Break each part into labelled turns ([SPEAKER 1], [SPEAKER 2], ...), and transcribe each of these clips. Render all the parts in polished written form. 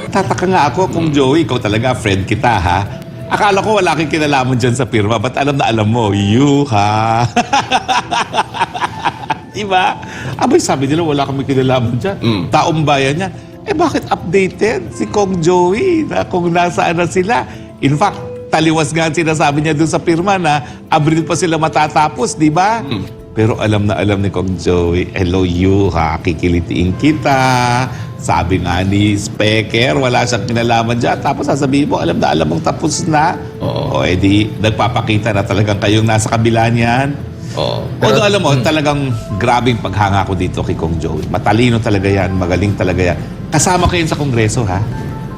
[SPEAKER 1] Tataka nga ako kung Joey, ikaw talaga, friend kita, ha? Akala ko wala kang kinalaman dyan sa pirma, ba't alam na alam mo? You, ha? Diba? Abay, sabi nila wala kami kinalaman dyan. Taong bayan niya. Eh, bakit updated si Kong Joey na kung nasaan na sila? In fact, taliwas nga ang sinasabi niya doon sa pirma na Abril pa sila matatapos, di ba? Pero alam na alam ni Kong Joey, hello you, ha? Kikilitiin kita. Sabi nga ni Specker, wala siyang kinalaman dyan. Tapos sasabihin mo, alam na alam mong tapos na. O edi, nagpapakita na talagang kayong nasa kabila niyan. Although alam mo, talagang grabing paghanga ko dito kay Kong Joey. Matalino talaga yan, magaling talaga yan. Kasama ko yun sa Kongreso, ha?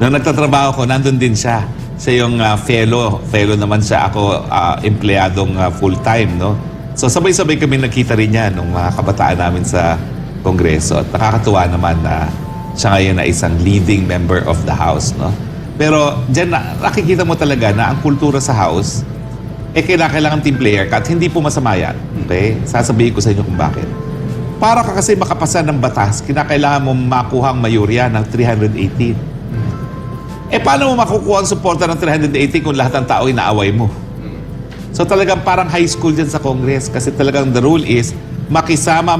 [SPEAKER 1] Nung nagtatrabaho ko, nandun din siya. Siya yung fellow. Fellow naman siya. Ako, empleyadong full-time, no? So sabay-sabay kami nakita rin yan nung mga kabataan namin sa Kongreso. At nakakatuwa naman na siya ngayon na isang leading member of the House, no? Pero dyan, nakikita mo talaga na ang kultura sa House, kailangan team player ka at hindi po masama yan. Okay? Sasabihin ko sa inyo kung bakit. Para ka kasi makapasa ng batas, kinakailangan mo makuha ang mayorya ng 318. Paano mo makukuha ang suporta ng 318 kung lahat ng tao inaaway mo? So talagang parang high school dyan sa Congress kasi talagang the rule is makisama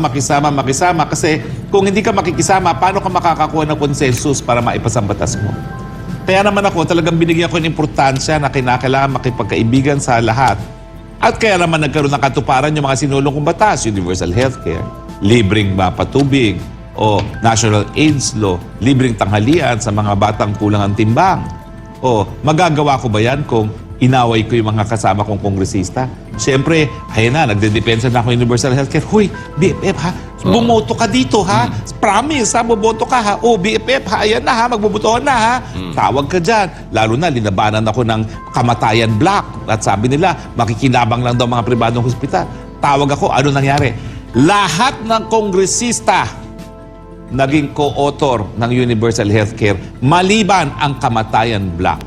[SPEAKER 1] kasi kung hindi ka makikisama, paano ka makakakuha ng consensus para maipasa ang batas mo? Kaya naman ako, talagang binigyan ko ng importansya na kinakailangan makipagkaibigan sa lahat. At kaya naman nagkaroon ng katuparan yung mga sinulong kong batas, universal healthcare, libreng mapatubig, o National AIDS Law, libreng tanghalian sa mga batang kulang ang timbang. O magagawa ko ba yan kung inaway ko yung mga kasama kong kongresista? Siyempre, ayun na, nagdedepensa na ako universal healthcare. Huy, BFF ha, bumoto ka dito ha. Promise ha, bumoto ka ha. Oh, BFF ha, ayan na ha, magbubutohan na ha. Tawag ka dyan. Lalo na, linabanan ako ng kamatayan black. At sabi nila, makikinabang lang daw mga pribadong hospital. Tawag ako, ano nangyari? Lahat ng kongresista naging co-author ng universal healthcare maliban ang kamatayan black.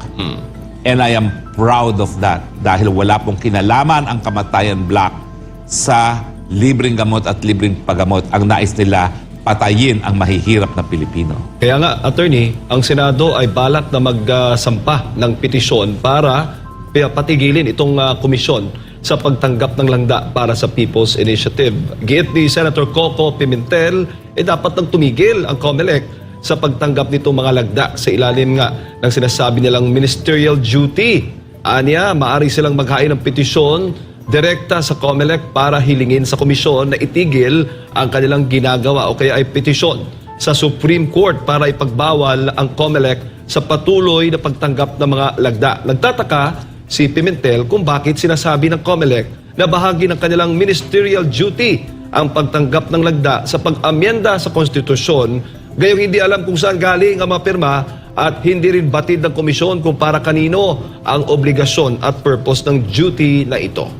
[SPEAKER 1] And I am proud of that dahil wala pong kinalaman ang kamatayan black sa libreng gamot at libreng paggamot. Ang nais nila, patayin ang mahihirap na Pilipino.
[SPEAKER 2] Kaya nga, attorney, ang Senado ay balak na magsampa ng petisyon para patigilin itong komisyon sa pagtanggap ng langda para sa People's Initiative. Giit ni Senator Coco Pimentel, dapat nang tumigil ang COMELEC sa pagtanggap nitong mga lagda sa ilalim nga ng sinasabi nilang ministerial duty. Anya, maaari silang maghain ng petisyon direkta sa COMELEC para hilingin sa komisyon na itigil ang kanilang ginagawa o kaya ay petisyon sa Supreme Court para ipagbawal ang COMELEC sa patuloy na pagtanggap ng mga lagda. Nagtataka si Pimentel kung bakit sinasabi ng COMELEC na bahagi ng kanilang ministerial duty ang pagtanggap ng lagda sa pag-amyenda sa konstitusyon, gayong hindi alam kung saan galing ang mga pirma at hindi rin batid ng komisyon kung para kanino ang obligasyon at purpose ng duty na ito.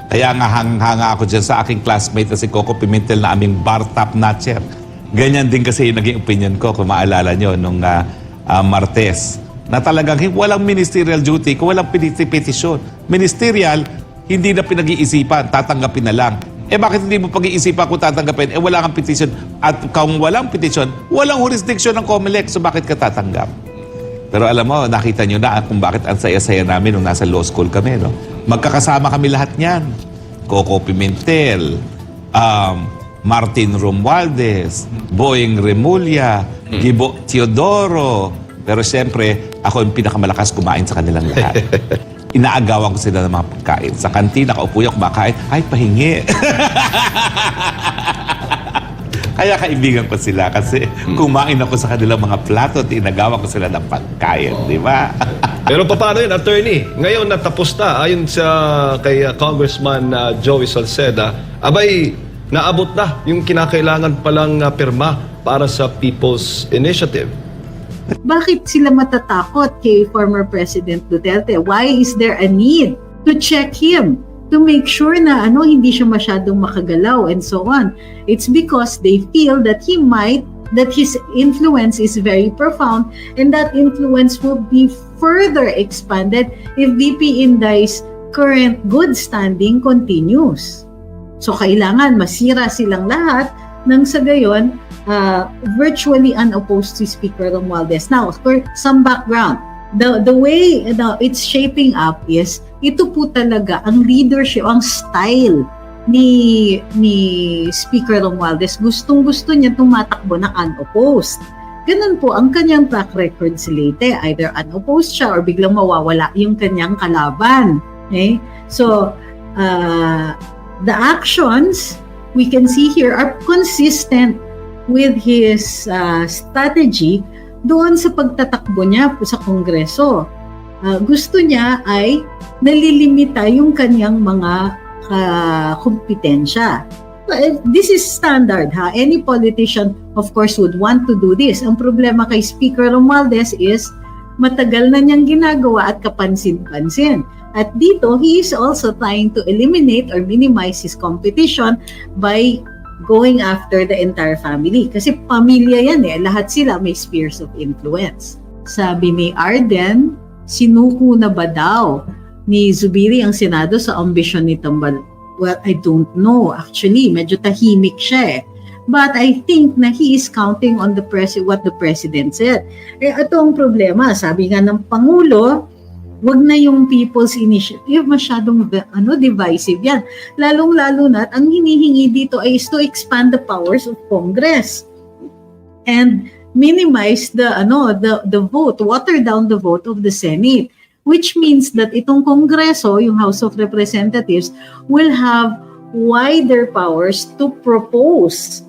[SPEAKER 1] Kaya nga hanga ako dyan sa aking classmate na si Coco Pimentel na aming bar top notcher. Ganyan din kasi yung naging opinion ko, kung maalala nyo, nung Martes. Na talagang walang ministerial duty, kung walang petisyon. Ministerial, hindi na pinag-iisipan, tatanggapin na lang. Bakit hindi mo pag-iisipan kung tatanggapin? Wala kang petisyon. At kung walang petisyon, walang jurisdiction ng COMELEC. So bakit ka tatanggap? Pero alam mo, nakita nyo na kung bakit ang saya-saya namin nung nasa law school kami. No? Magkakasama kami lahat niyan. Coco Pimentel, Martin Romualdez, Boying Remulla, Gibo Teodoro. Pero siyempre, ako yung pinakamalakas kumain sa kanilang lahat. Inaagawan ko sila ng mga pagkain. Sa kantina, kaupo yung kumakain, ay, pahingi. Kaya kaibigan ko sila kasi kumain ako sa kanilang mga plato at inagawan ko sila ng pagkain, di ba?
[SPEAKER 2] Pero paano yun, attorney? Ngayon natapos na, ayon sa kay Congressman Joey Salceda, abay, naabot na yung kinakailangan palang pirma para sa People's Initiative.
[SPEAKER 3] Bakit sila matatakot kay former President Duterte? Why is there a need to check him to make sure na hindi siya masyadong makagalaw and so on. It's because they feel that that his influence is very profound, and that influence will be further expanded if VP Inday's current good standing continues. So kailangan masira silang lahat nang sa gayon virtually unopposed to Speaker Romualdez. Now, for some background, the way it's shaping up is ito po talaga ang leadership, ang style ni Speaker Romualdez. Gustong-gusto niya tumatakbo na unopposed. Ganun po ang kanyang track record sa Leyte. Either unopposed siya or biglang mawawala yung kanyang kalaban. Okay? So, the actions we can see here are consistent with his strategy doon sa pagtatakbo niya sa Kongreso. Gusto niya ay nalilimita yung kanyang mga kompetensya. This is standard, ha? Any politician, of course, would want to do this. Ang problema kay Speaker Romualdez is matagal na niyang ginagawa at kapansin-pansin. At dito, he is also trying to eliminate or minimize his competition by going after the entire family. Kasi pamilya yan lahat sila may spheres of influence. Sabi ni Arden, sinuko na ba daw ni Zubiri ang Senado sa ambisyon ni Tambal? Well, I don't know. Actually, medyo tahimik siya But I think na he is counting on what the president said. Ito ang problema. Sabi nga ng Pangulo, wag na yung People's Initiative, masyadong divisive yan. Lalong-lalo na, ang hinihingi dito ay is to expand the powers of Congress and minimize the vote, water down the vote of the Senate, which means that itong Kongreso, yung House of Representatives, will have wider powers to propose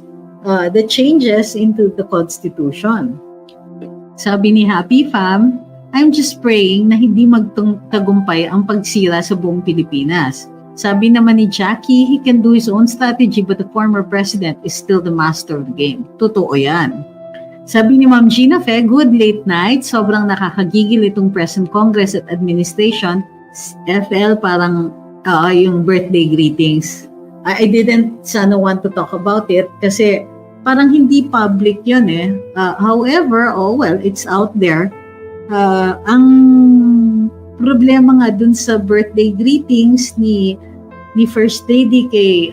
[SPEAKER 3] the changes into the Constitution. Sabi ni Happy Fam, I'm just praying na hindi magtagumpay ang pagsira sa buong Pilipinas. Sabi naman ni Jackie, he can do his own strategy but the former president is still the master of the game. Totoo yan. Sabi ni Ma'am Gina Fe, good late night. Sobrang nakakagigil itong present Congress at administration. FL, parang yung birthday greetings. I didn't want to talk about it kasi parang hindi public yun However, it's out there. Ang problema nga dun sa birthday greetings ni First Lady kay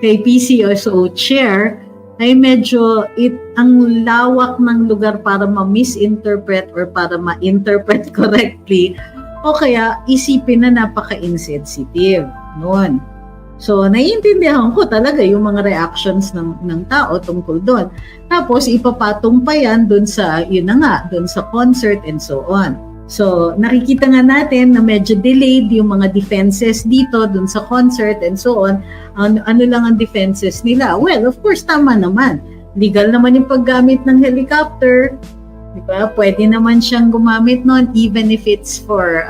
[SPEAKER 3] PCSO chair ay medyo ang lawak ng lugar para ma-misinterpret or para ma-interpret correctly o kaya isipin na napaka-insensitive noon. So, naiintindihan ko talaga yung mga reactions ng tao tungkol doon. Tapos, ipapatong pa yan doon sa concert and so on. So, nakikita nga natin na medyo delayed yung mga defenses dito doon sa concert and so on. Ano lang ang defenses nila? Well, of course, tama naman. Legal naman yung paggamit ng helicopter. Diba? Pwede naman siyang gumamit noon even if it's for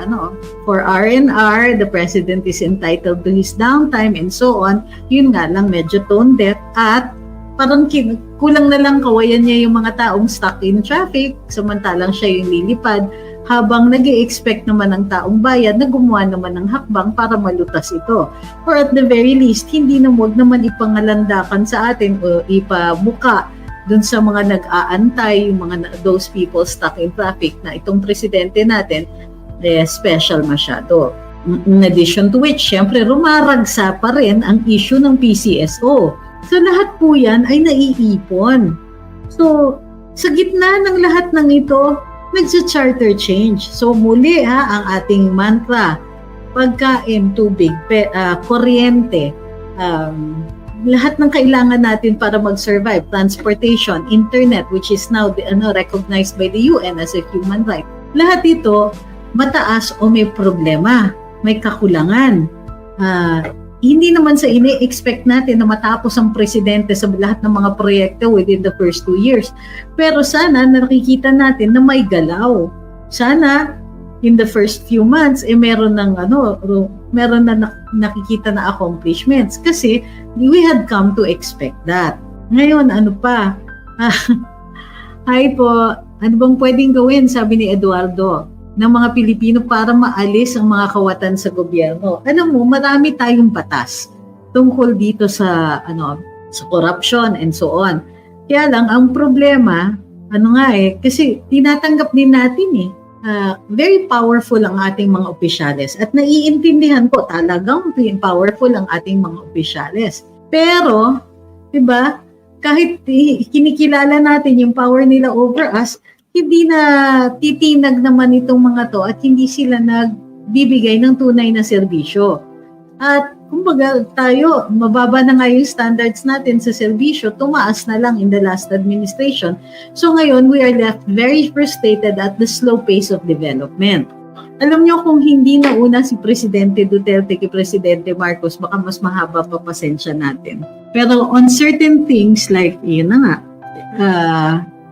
[SPEAKER 3] R&R, the president is entitled to his downtime and so on. Yun nga lang, medyo tone deaf at parang kulang na lang kawayan niya yung mga taong stuck in traffic samantalang siya yung lilipad habang nag-i-expect naman ng taong bayan na gumawa naman ng hakbang para malutas ito. Or at the very least, wag naman ipangalandakan sa atin o ipamuka dun sa mga nag-aantay, yung those people stuck in traffic na itong presidente natin, special masyado. In addition to which, syempre rumaragsa pa rin ang issue ng PCSO. So lahat po yan ay naiipon. So sa gitna ng lahat ng ito, nagsa-charter change. So muli ang ating mantra, pagkain, tubig, kuryente, lahat ng kailangan natin para mag-survive, transportation, internet, which is now recognized by the UN as a human right. Lahat ito, mataas o may problema, may kakulangan. Hindi naman sa ini-expect natin na matapos ang presidente sa lahat ng mga proyekto within the first 2 years. Pero sana nakikita natin na may galaw. Sana in the first few months meron na nakikita na accomplishments kasi we had come to expect that. Ngayon hi po, ano bang pwedeng gawin, sabi ni Eduardo. ng mga Pilipino para maalis ang mga kawatan sa gobyerno. Alam mo, marami tayong batas tungkol dito sa sa corruption and so on. Kaya lang ang problema, kasi tinatanggap din natin very powerful ang ating mga opisyales at naiintindihan ko talagang powerful ang ating mga opisyales. Pero, 'di ba? Kahit kinikilala natin yung power nila over us, hindi na titinag naman itong mga to at hindi sila nagbibigay ng tunay na serbisyo. At kumbaga tayo, mababa na nga yung standards natin sa serbisyo, tumaas na lang in the last administration. So ngayon, we are left very frustrated at the slow pace of development. Alam nyo, kung hindi nauna si Presidente Duterte kay Presidente Marcos, baka mas mahaba pa pasensya natin. Pero on certain things like,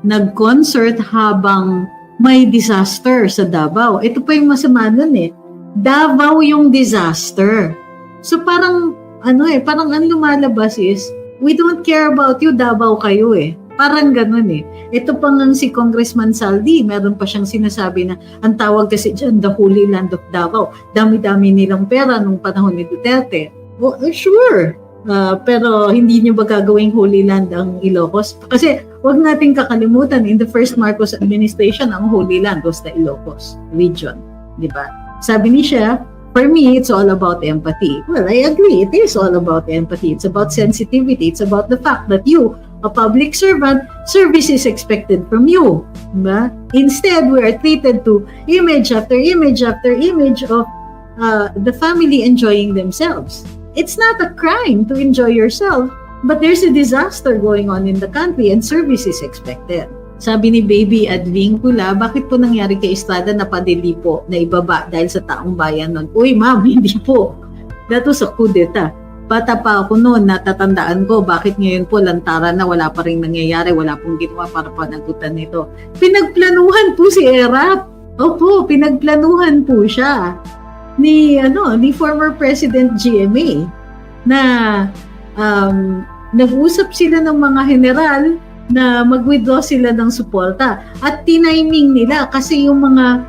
[SPEAKER 3] nag-concert habang may disaster sa Davao. Ito pa yung masama nun Davao yung disaster. So parang, parang ang lumalabas is, we don't care about you, Davao kayo Parang ganun Ito pa nga si Congressman Saldi, meron pa siyang sinasabi na ang tawag kasi dyan, the Holy Land of Davao. Dami-dami nilang pera nung panahon ni Duterte. Well, sure. Pero hindi niyo ba gagawing Holy Land ang Ilocos? Kasi wag nating kakalimutan, in the first Marcos administration, ang Holy Land was the Ilocos region. Di ba? Sabi niya, for me, it's all about empathy. Well, I agree. It is all about empathy. It's about sensitivity. It's about the fact that you, a public servant, service is expected from you. Diba? Instead, we are treated to image after image after image of the family enjoying themselves. It's not a crime to enjoy yourself, but there's a disaster going on in the country and service is expected. Sabi ni Baby Advincula, bakit po nangyari kay Estrada na padili po na ibaba dahil sa taong bayan nun? Uy, ma'am, hindi po. That was a coup d'etat. Bata pa ako noon, natatandaan ko bakit ngayon po lantaran na wala pa rin nangyayari, wala pong ginawa para panagutan nito. Pinagplanuhan po si Erap. Opo, pinagplanuhan po siya ni former President GMA na nag-usap sila ng mga general na mag-withdraw sila ng suporta at tiniming nila kasi yung mga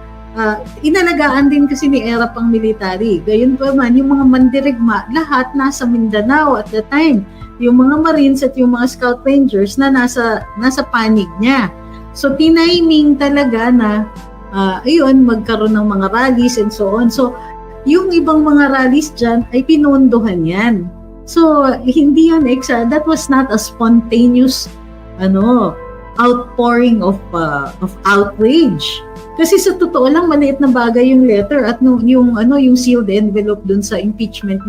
[SPEAKER 3] inalagaan din kasi ni Erap ang military. Gayon pa man, yung mga mandirigma, lahat nasa Mindanao at the time. Yung mga Marines at yung mga Scout Rangers na nasa panig niya. So, tiniming talaga na, magkaroon ng mga rallies and so on. So, yung ibang mga rallies dyan ay pinondohan yan. So, hindi yan, that was not a spontaneous, outpouring of outrage. Kasi sa totoo lang, maliit na bagay yung letter at yung sealed envelope dun sa impeachment